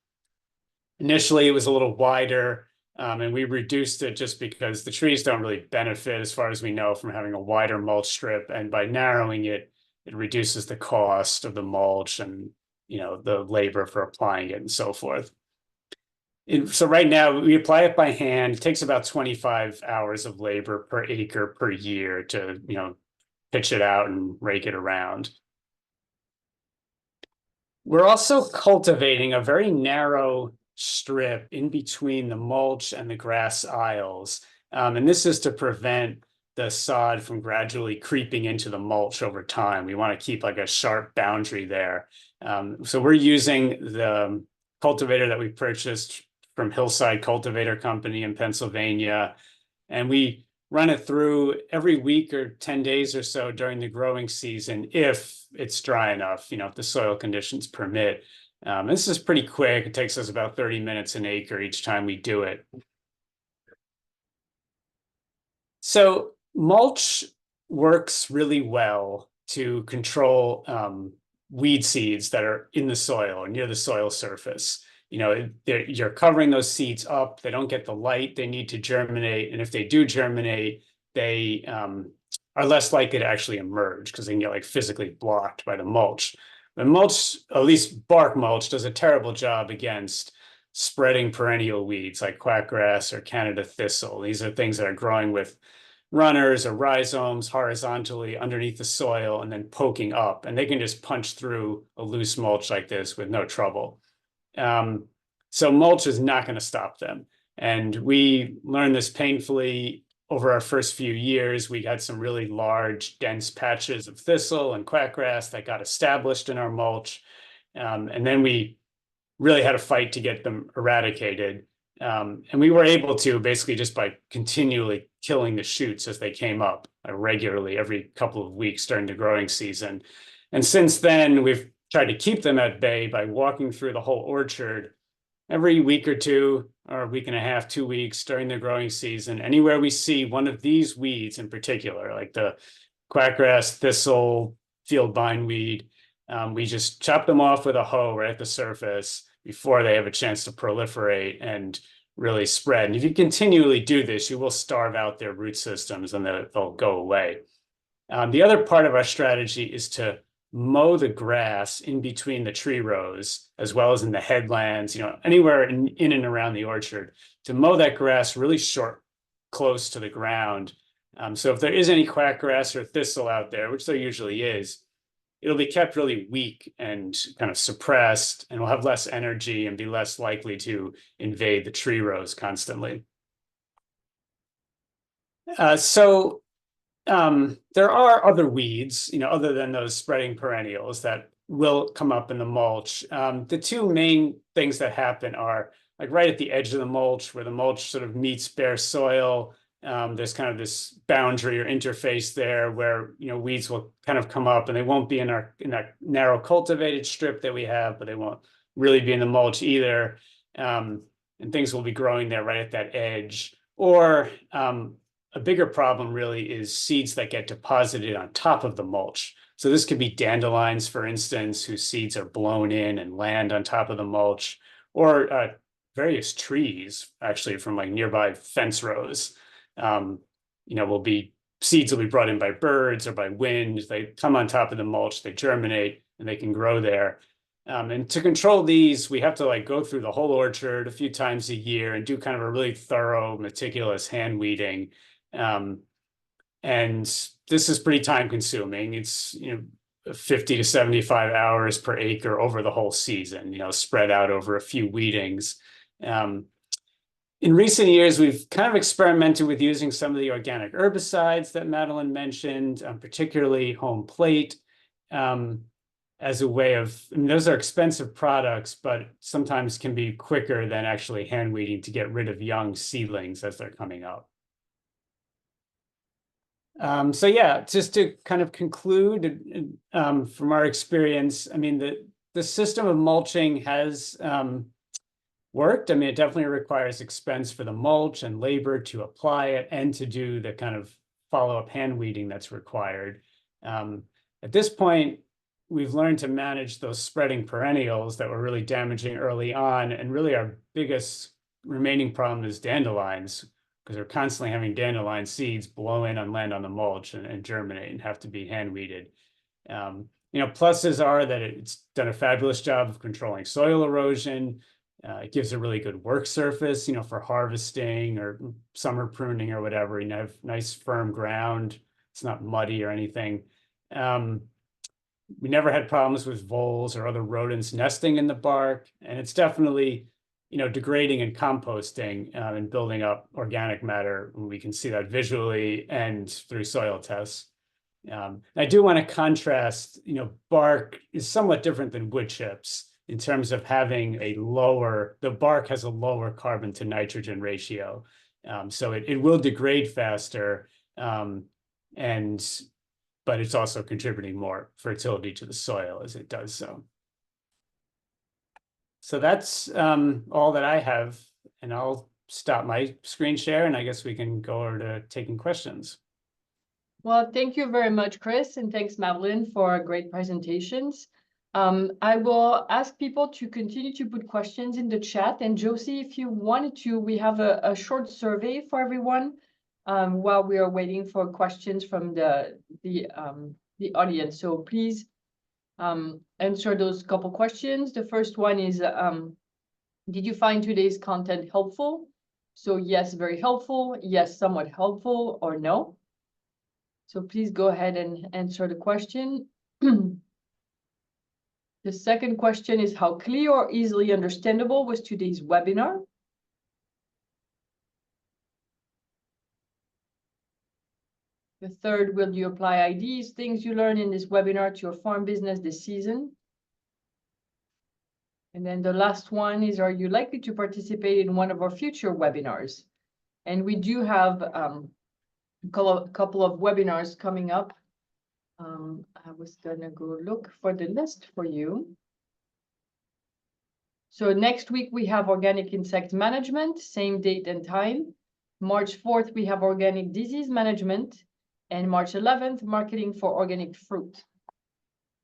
Initially, it was a little wider, and we reduced it just because the trees don't really benefit, as far as we know, from having a wider mulch strip. And by narrowing it, it reduces the cost of the mulch and the labor for applying it and so forth. So right now, we apply it by hand. It takes about 25 hours of labor per acre per year to pitch it out and rake it around. We're also cultivating a very narrow strip in between the mulch and the grass aisles. And this is to prevent the sod from gradually creeping into the mulch over time. We want to keep like a sharp boundary there. So we're using the cultivator that we purchased from Hillside Cultivator Company in Pennsylvania. And we run it through every week or 10 days or so during the growing season, if it's dry enough, if the soil conditions permit. This is pretty quick. It takes us about 30 minutes an acre each time we do it. So mulch works really well to control weed seeds that are in the soil or near the soil surface. You're covering those seeds up. They don't get the light they need to germinate. And if they do germinate, they are less likely to actually emerge because they can get like physically blocked by the mulch. The mulch, at least bark mulch, does a terrible job against spreading perennial weeds like quackgrass or Canada thistle. These are things that are growing with runners or rhizomes horizontally underneath the soil and then poking up. And they can just punch through a loose mulch like this with no trouble. So mulch is not going to stop them. And we learned this painfully over our first few years. We had some really large, dense patches of thistle and quackgrass that got established in our mulch. And then we really had a fight to get them eradicated. And we were able to basically just by continually killing the shoots as they came up regularly every couple of weeks during the growing season. And since then, we've tried to keep them at bay by walking through the whole orchard every week or two, or a week and a half, 2 weeks during the growing season. Anywhere we see one of these weeds in particular, like the quackgrass, thistle, field bindweed, we just chop them off with a hoe right at the surface before they have a chance to proliferate. And really spread. And if you continually do this, you will starve out their root systems and they'll go away. The other part of our strategy is to mow the grass in between the tree rows, as well as in the headlands, anywhere in and around the orchard, to mow that grass really short, close to the ground. So if there is any quackgrass or thistle out there, which there usually is, it'll be kept really weak and kind of suppressed, and will have less energy and be less likely to invade the tree rows constantly. There are other weeds, other than those spreading perennials that will come up in the mulch. The two main things that happen are like right at the edge of the mulch, where the mulch sort of meets bare soil. There's kind of this boundary or interface there where weeds will kind of come up, and they won't be in that narrow cultivated strip that we have, but they won't really be in the mulch either. And things will be growing there right at that edge. Or a bigger problem really is seeds that get deposited on top of the mulch. So this could be dandelions, for instance, whose seeds are blown in and land on top of the mulch, or various trees, actually, from like nearby fence rows. Seeds will be brought in by birds or by wind. They come on top of the mulch, they germinate, and they can grow there. And to control these, we have to go through the whole orchard a few times a year and do kind of a really thorough, meticulous hand weeding. And this is pretty time consuming. It's 50 to 75 hours per acre over the whole season, spread out over a few weedings. In recent years, we've kind of experimented with using some of the organic herbicides that Madeline mentioned, particularly home plate, as a way of, those are expensive products, but sometimes can be quicker than actually hand weeding to get rid of young seedlings as they're coming up. So yeah, just to kind of conclude from our experience, the system of mulching has worked. It definitely requires expense for the mulch and labor to apply it and to do the kind of follow-up hand weeding that's required. At this point, we've learned to manage those spreading perennials that were really damaging early on, and really our biggest remaining problem is dandelions, because we're constantly having dandelion seeds blow in and land on the mulch and germinate and have to be hand weeded. Pluses are that it's done a fabulous job of controlling soil erosion. It gives a really good work surface, for harvesting or summer pruning or whatever. You have nice firm ground. It's not muddy or anything. We never had problems with voles or other rodents nesting in the bark, and it's definitely degrading and composting and building up organic matter. We can see that visually and through soil tests. I do want to contrast, bark is somewhat different than wood chips in terms of having the bark has a lower carbon to nitrogen ratio. So it will degrade faster, but it's also contributing more fertility to the soil as it does so. So that's all that I have, and I'll stop my screen share, and I guess we can go over to taking questions. Well, thank you very much, Chris, and thanks, Madeline, for great presentations. I will ask people to continue to put questions in the chat, and Josie, if you wanted to, we have a short survey for everyone while we are waiting for questions from the audience. So please answer those couple questions. The first one is, did you find today's content helpful? So yes, very helpful, yes, somewhat helpful, or no. So please go ahead and answer the question. The second question is, how clear or easily understandable was today's webinar? The third, will you apply ideas, things you learned in this webinar to your farm business this season? And then the last one is, are you likely to participate in one of our future webinars? And we do have a couple of webinars coming up. I was gonna go look for the list for you. So next week we have organic insect management, same date and time. March 4th, we have organic disease management, and March 11th, marketing for organic fruit.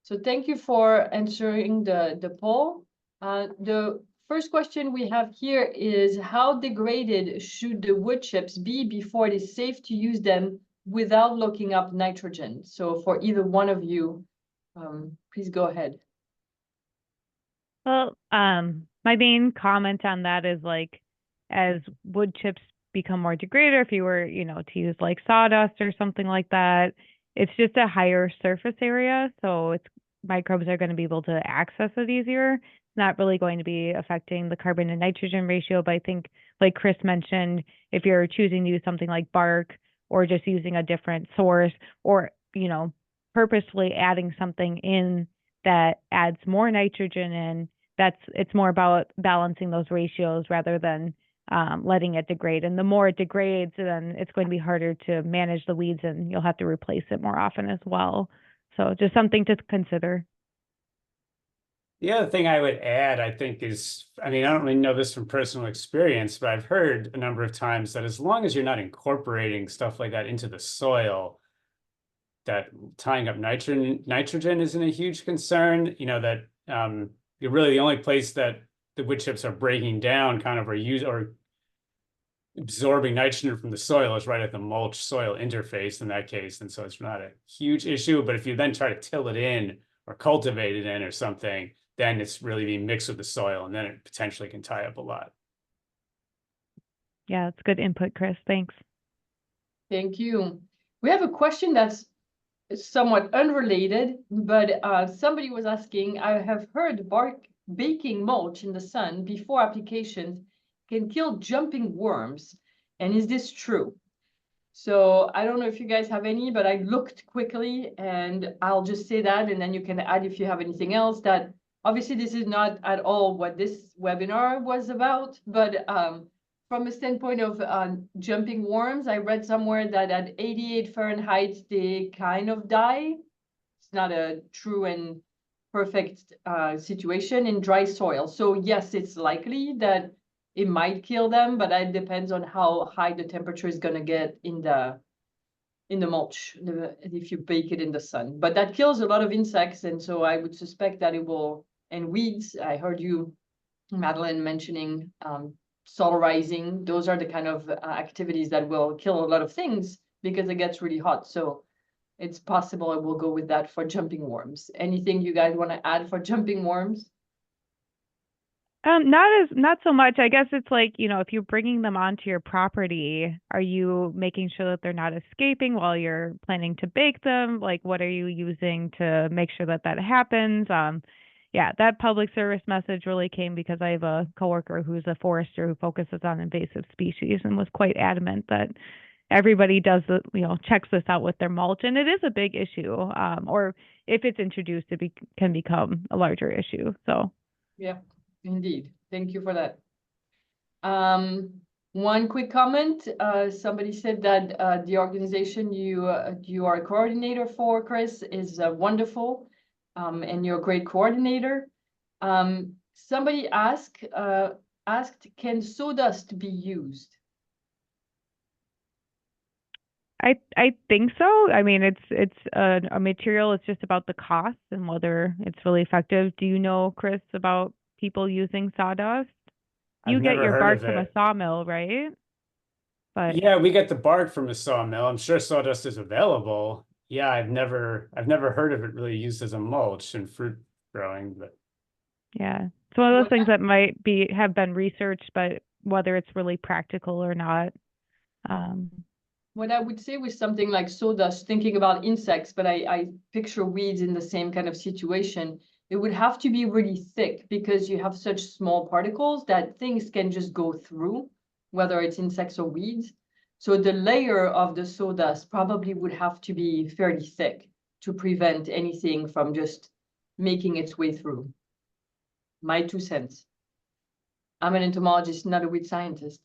So thank you for answering the poll. The first question we have here is, how degraded should the wood chips be before it is safe to use them without looking up nitrogen? So for either one of you, please go ahead. Well, my main comment on that is like, as wood chips become more degraded, if you were, to use like sawdust or something like that, it's just a higher surface area, so microbes are going to be able to access it easier. It's not really going to be affecting the carbon and nitrogen ratio, but I think, like Chris mentioned, if you're choosing to use something like bark or just using a different source, or, purposely adding something in that adds more nitrogen in, it's more about balancing those ratios rather than letting it degrade. And the more it degrades, then it's going to be harder to manage the weeds, and you'll have to replace it more often as well. So just something to consider. The other thing I would add, I think, is, I mean, I don't really know this from personal experience, but I've heard a number of times that as long as you're not incorporating stuff like that into the soil, that tying up nitrogen isn't a huge concern. That you're really the only place that the wood chips are breaking down kind of or absorbing nitrogen from the soil is right at the mulch soil interface in that case. And so it's not a huge issue. But if you then try to till it in or cultivate it in or something, then it's really being mixed with the soil, and then it potentially can tie up a lot. Yeah, that's good input, Chris. Thanks. Thank you. We have a question that's somewhat unrelated, but somebody was asking, I have heard baking mulch in the sun before applications can kill jumping worms. And is this true? So I don't know if you guys have any, but I looked quickly, and I'll just say that, and then you can add if you have anything else. That obviously this is not at all what this webinar was about, but from a standpoint of jumping worms, I read somewhere that at 88 Fahrenheit, they kind of die. It's not a true and perfect situation in dry soil. So yes, it's likely that it might kill them, but it depends on how high the temperature is going to get in the mulch, if you bake it in the sun. But that kills a lot of insects, and so I would suspect that it will, and weeds. I heard you, Madeline, mentioning solarizing. Those are the kind of activities that will kill a lot of things because it gets really hot. So it's possible I will go with that for jumping worms. Anything you guys want to add for jumping worms? Not so much. I guess it's like, if you're bringing them onto your property, are you making sure that they're not escaping while you're planning to bake them? Like, what are you using to make sure that happens? Yeah, that public service message really came because I have a coworker who's a forester who focuses on invasive species and was quite adamant that everybody does checks this out with their mulch, and it is a big issue. Or if it's introduced, it can become a larger issue. So yeah. Indeed. Thank you for that. One quick comment. Somebody said that the organization you are a coordinator for, Chris, is wonderful, and you're a great coordinator. Somebody asked, can sawdust be used? I think so. I mean, it's a material. It's just about the cost and whether it's really effective. Do you know, Chris, about people using sawdust? You get your bark from a sawmill, right? But yeah, we get the bark from a sawmill. I'm sure sawdust is available. Yeah, I've never heard of it really used as a mulch in fruit growing, but yeah, it's one of those things that might have been researched, but whether it's really practical or not. What I would say with something like sawdust, thinking about insects, but I picture weeds in the same kind of situation. It would have to be really thick because you have such small particles that things can just go through, whether it's insects or weeds. So the layer of the sawdust probably would have to be fairly thick to prevent anything from just making its way through. My 2 cents. I'm an entomologist, not a weed scientist.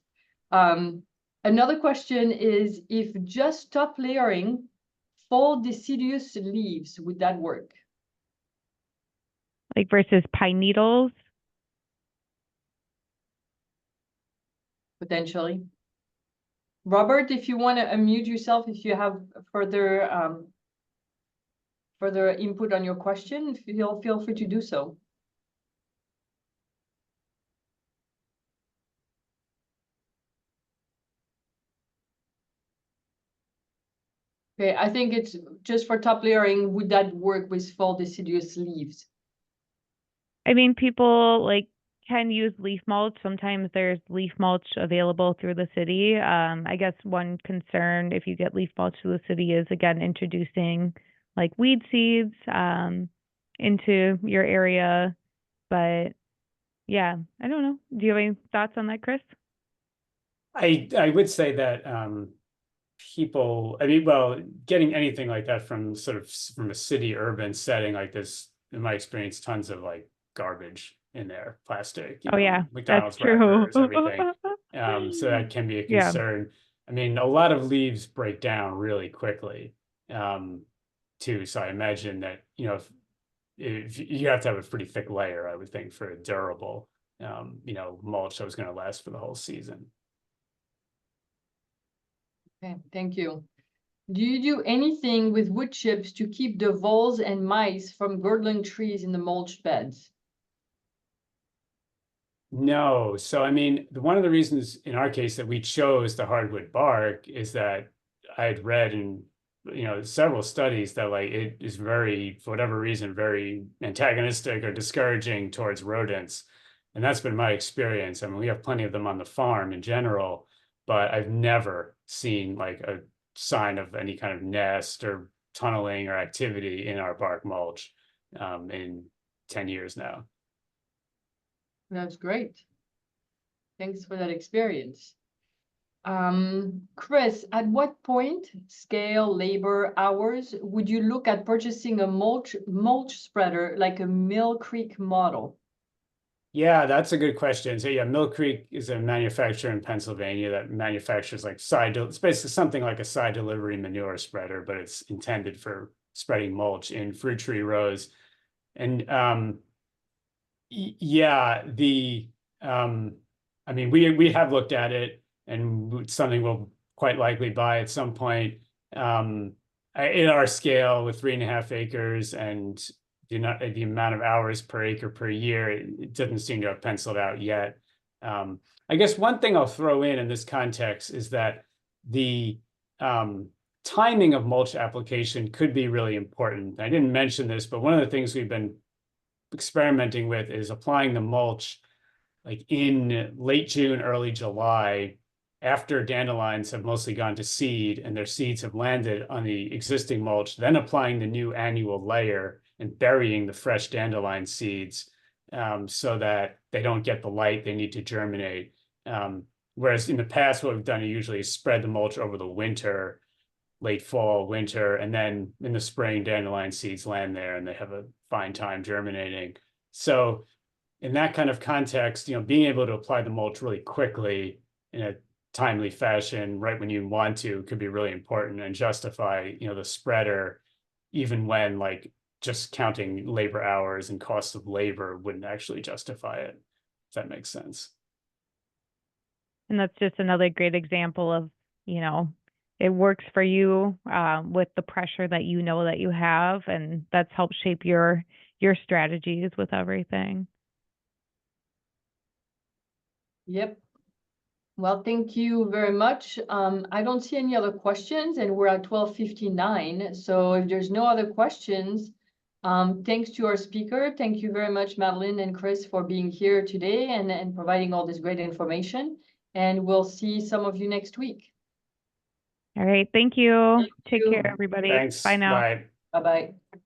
Another question is, if just top layering fall deciduous leaves, would that work? Like versus pine needles? Potentially. Robert, if you want to unmute yourself, if you have further input on your question, feel free to do so. Okay, I think it's just for top layering, would that work with fall deciduous leaves? I mean, people like can use leaf mulch. Sometimes there's leaf mulch available through the city. I guess one concern if you get leaf mulch through the city is again introducing like weed seeds into your area. But yeah, I don't know. Do you have any thoughts on that, Chris? I would say that people, I mean, well, getting anything like that from sort of from a city urban setting like this, in my experience, tons of like garbage in there, plastic, Oh yeah, that's McDonald's true. wrappers, everything. So that can be a Yeah. concern. I mean, a lot of leaves break down really quickly, too. So I imagine that, if you have to have a pretty thick layer, I would think, for a durable, mulch that was going to last for the whole season. Okay, thank you. Do you do anything with wood chips to keep the voles and mice from girdling trees in the mulched beds? No. So, I mean, one of the reasons in our case that we chose the hardwood bark is that I had read in, several studies that like it is very, for whatever reason, very antagonistic or discouraging towards rodents. And that's been my experience. I mean, we have plenty of them on the farm in general, but I've never seen like a sign of any kind of nest or tunneling or activity in our bark mulch in 10 years now. That's great. Thanks for that experience. Chris, at what point, scale, labor, hours, would you look at purchasing a mulch spreader like a Mill Creek model? Yeah, that's a good question. So yeah, Mill Creek is a manufacturer in Pennsylvania that manufactures like it's basically something like a side delivery manure spreader, but it's intended for spreading mulch in fruit tree rows. And yeah, I mean, we have looked at it, and it's something we'll quite likely buy at some point. In our scale with 3.5 acres and the amount of hours per acre per year, it doesn't seem to have penciled out yet. I guess one thing I'll throw in this context is that the timing of mulch application could be really important. I didn't mention this, but one of the things we've been experimenting with is applying the mulch like in late June, early July, after dandelions have mostly gone to seed and their seeds have landed on the existing mulch, then applying the new annual layer and burying the fresh dandelion seeds so that they don't get the light they need to germinate. Whereas in the past, what we've done usually is spread the mulch over the winter, late fall, winter, and then in the spring, dandelion seeds land there and they have a fine time germinating. So in that kind of context, being able to apply the mulch really quickly in a timely fashion, right when you want to, could be really important and justify, the spreader, even when like just counting labor hours and cost of labor wouldn't actually justify it, if that makes sense. And that's just another great example of, it works for you with the pressure that that you have, and that's helped shape your strategies with everything. Yep. Well, thank you very much. I don't see any other questions, and we're at 12:59. So if there's no other questions, thanks to our speaker. Thank you very much, Madeline and Chris, for being here today and providing all this great information. And we'll see some of you next week. All right. Thank you. Thank Take you. care, everybody. Thanks. Bye now. Bye. Bye-bye.